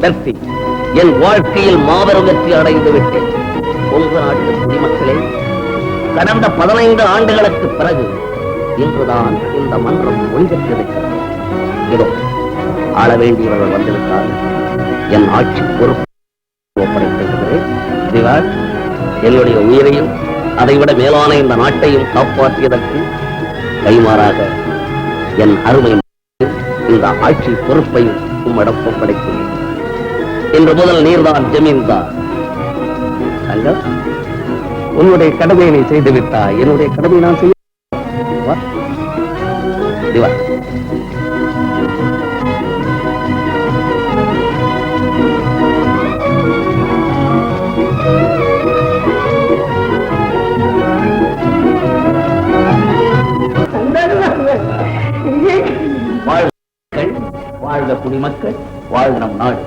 வெற்றி. என் வாழ்க்கையில் மாபெரும் வெற்றி அடைந்து விட்டேன். கொங்கு நாட்டு குடிமக்களே, கடந்த 15 ஆண்டுகளுக்கு பிறகு இன்றுதான் இந்த மன்றம் ஒழிந்திருக்கிறது. இதோ ஆள வேண்டியவர்கள் வந்திருக்கிறார்கள். என் ஆட்சி பொறுப்பு ஒப்படைத்திருக்கிறேன். திவார், என்னுடைய உயிரையும் அதைவிட மேலான இந்த நாட்டையும் காப்பாற்றியதற்கு கைமாறாக என் அருமை இந்த ஆட்சி பொறுப்பையும் உம்மிடம் ஒப்படைக்கிறேன். இன்று முதல் நீர்தான் ஜமீன்தார். தங்கம், உன்னுடைய கடமையை நீ செய்துவிட்டாய். என்னுடைய கடமை நான் செய்ய. வாழ்க குடிமக்கள், வாழ்க நம் நாடு.